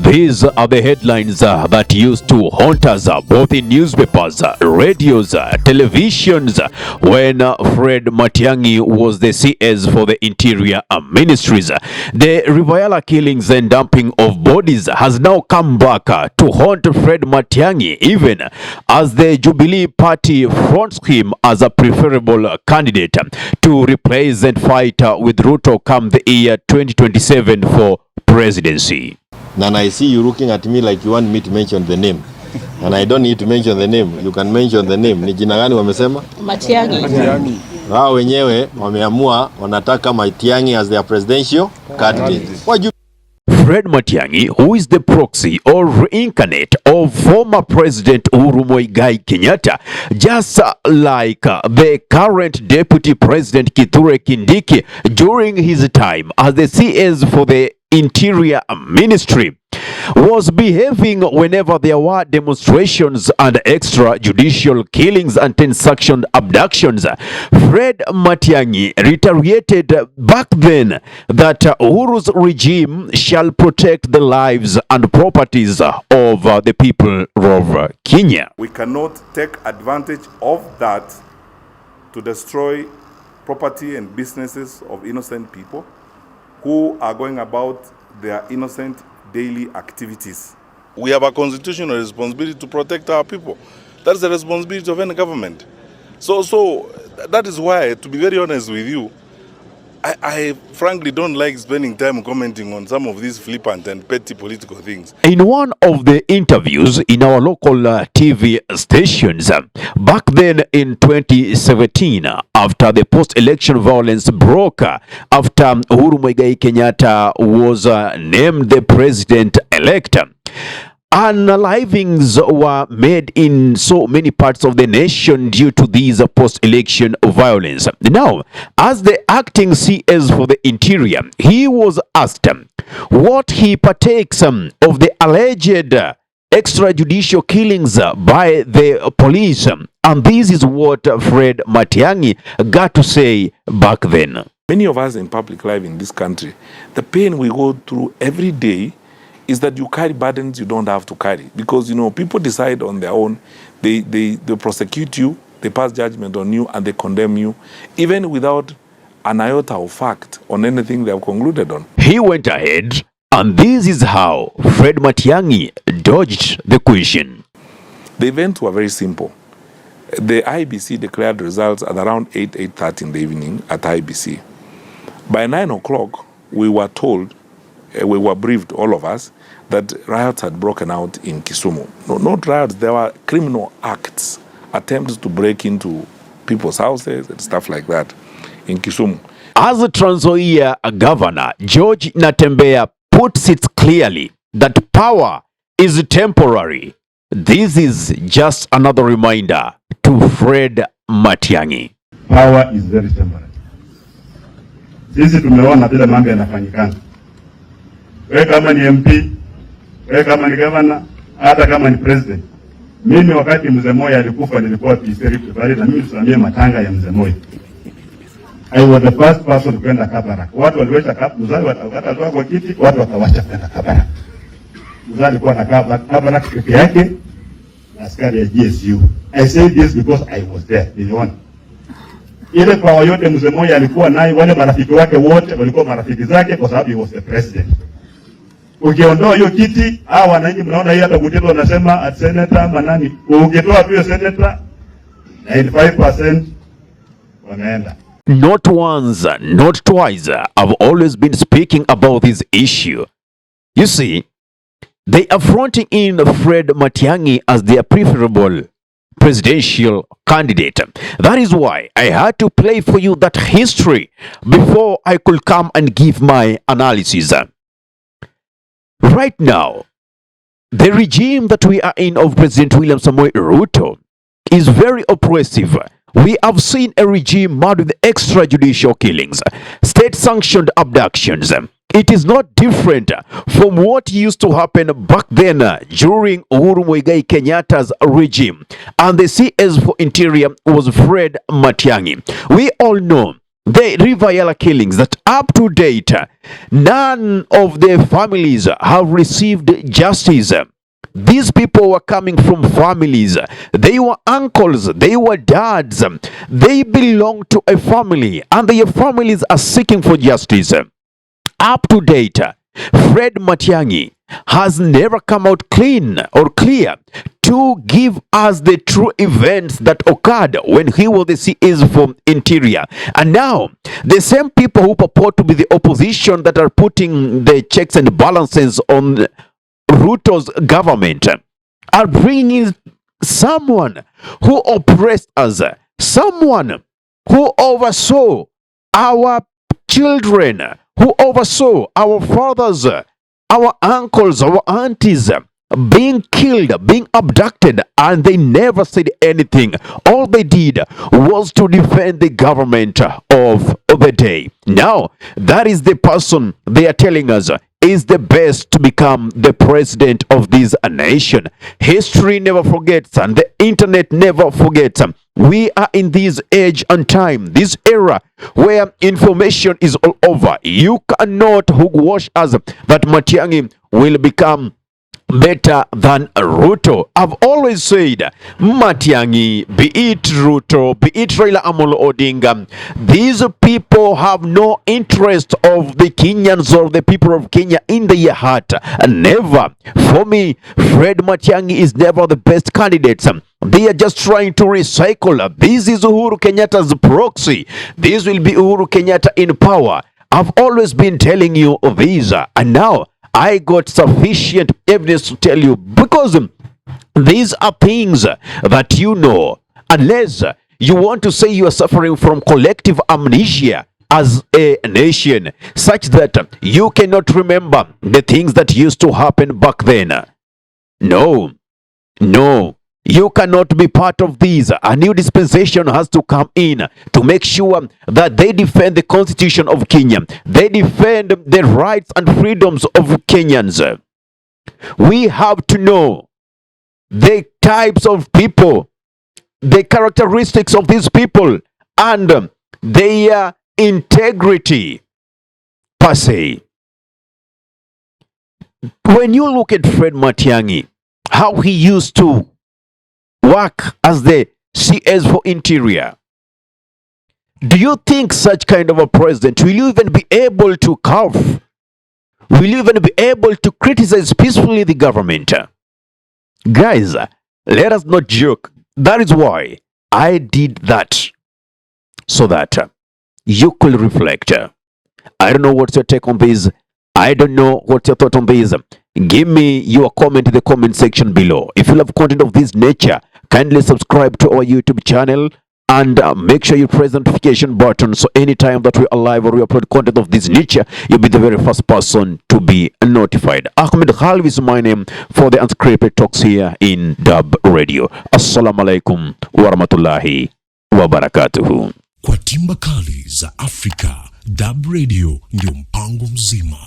These are the headlines that used to haunt us both in newspapers, radios, televisions when Fred Matiangi was the CS for the Interior Ministries. The Yala killings and dumping of bodies has now come back to haunt Fred Matiangi, even as the Jubilee Party fronts him as a preferable candidate to replace and fight with Ruto come the year 2027 for presidency. And I see you looking at me like you want me to mention the name. And I don't need to mention the name. You can mention the name. Ni jina gani wamesema? Matiangi. Wao wenyewe wameamua wanataka Matiangi as their presidential candidate. Fred Matiangi, who is the proxy or reincarnate of former President Uhuru Kenyatta, just like the current Deputy President Kithure Kindiki during his time as the CS for the Interior Ministry, was behaving whenever there were demonstrations and extrajudicial killings and 10-section abductions. Fred Matiangi reiterated back then that Uhuru's regime shall protect the lives and properties of the people of Kenya. We cannot take advantage of that to destroy property and businesses of innocent people who are going about their innocent daily activities. We have a constitutional responsibility to protect our people. That's the responsibility of any government. So that is why, to be very honest with you, I frankly don't like spending time commenting on some of these flippant and petty political things. In one of the interviews in our local TV stations, back then in 2017, after the post-election violence broke, after Uhuru Kenyatta was named the president-elect, unalivings were made in so many parts of the nation due to these post-election violence. Now, as the acting CS for the Interior, he was asked what he partakes of the alleged extrajudicial killings by the police, and this is what Fred Matiangi got to say back then. Many of us in public life in this country, the pain we go through every day is that you carry burdens you don't have to carry, because people decide on their own. They prosecute you, they pass judgment on you, and they condemn you, even without an iota of fact on anything they have concluded on. He went ahead, and this is how Fred Matiangi dodged the question. The events were very simple. The IBC declared results at around 8:30 in the evening at IBC. By 9 o'clock, we were told, we were briefed, all of us, that riots had broken out in Kisumu. No, not riots, there were criminal acts, attempts to break into people's houses and stuff like that in Kisumu. As the Trans Nzoia governor, George Natembeya, puts it clearly that power is temporary. This is just another reminder to Fred Matiangi. Power is very temporary. Sisi tumeona vile mambo yanafanyikana. Wewe kama ni MP, wewe kama ni governor, hata kama ni president. Mimi wakati mzee Moi alikufa nilikuwa PCRI prepare na mimi tusamie matanga ya mzee Moi. I was the first person kwenda Kabarak. Watu waliweza Mzali wakatoa kwa kiti, watu wakawacha kwenda Kabarak. Mzali alikuwa na Kabarak peke yake na askari ya GSU. I say this because I was there. Niliona. Ile kwa yote mzee Moi alikuwa naye, wale marafiki wake wote walikuwa marafiki zake kwa sababu he was the president. Ukiondoa hiyo kiti, hawa wananchi mnaona hii hata Gutito wanasema at senator manani, ukitoa hiyo senator 95% wanaenda. Not once, not twice, I've always been speaking about this issue. You see, they are fronting in Fred Matiangi as their preferable presidential candidate. That is why I had to play for you that history before I could come and give my analysis. Right now, the regime that we are in of President William Samoei Ruto is very oppressive. We have seen a regime marred with extrajudicial killings, state-sanctioned abductions. It is not different from what used to happen back then during Uhuru Kenyatta's regime. And the CS for Interior was Fred Matiangi. We all know the River Yala killings, that up to date, none of the families have received justice. These people were coming from families. They were uncles, they were dads. They belong to a family, and their families are seeking for justice. Up to date, Fred Matiangi has never come out clean or clear to give us the true events that occurred when he was the CS for Interior. And now, the same people who purport to be the opposition that are putting the checks and balances on Ruto's government are bringing in someone who oppressed us, someone who oversaw our children, who oversaw our fathers, our uncles, our aunties being killed, being abducted, and they never said anything. All they did was to defend the government of the day. Now, that is the person they are telling us is the best to become the president of this nation. History never forgets, and the internet never forgets. We are in this age and time, this era where information is all over. You cannot hogwash us that Matiangi will become better than Ruto. I've always said Matiangi, be it Ruto, be it Raila Amolo Odinga, these people have no interest of the Kenyans or the people of Kenya in their heart. Never. For me, Fred Matiangi is never the best candidate. They are just trying to recycle. This is Uhuru Kenyatta's proxy. This will be Uhuru Kenyatta in power. I've always been telling you this, and now I got sufficient evidence to tell you, because these are things that you know. Unless you want to say you are suffering from collective amnesia as a nation, such that you cannot remember the things that used to happen back then. No, you cannot be part of these. A new dispensation has to come in to make sure that they defend the constitution of Kenya. They defend the rights and freedoms of Kenyans. We have to know the types of people, the characteristics of these people, and their integrity per se. When you look at Fred Matiangi, how he used to work as the CS for Interior, do you think such kind of a president will you even be able to curve? Will you even be able to criticize peacefully the government? Guys, let us not joke. That is why I did that, so that you could reflect. I don't know what's your take on this. I don't know what's your thought on this. Give me your comment in the comment section below. If you love content of this nature, kindly subscribe to our YouTube channel and make sure you press the notification button, so anytime that we are live or we upload content of this nature, you'll be the very first person to be notified. Ahmed Khalif is my name for the Unscripted Talks here in Dub Radio. Assalamu alaikum warahmatullahi wabarakatuhu. Kwa timba kali za Afrika, Dub Radio ndio mpango mzima.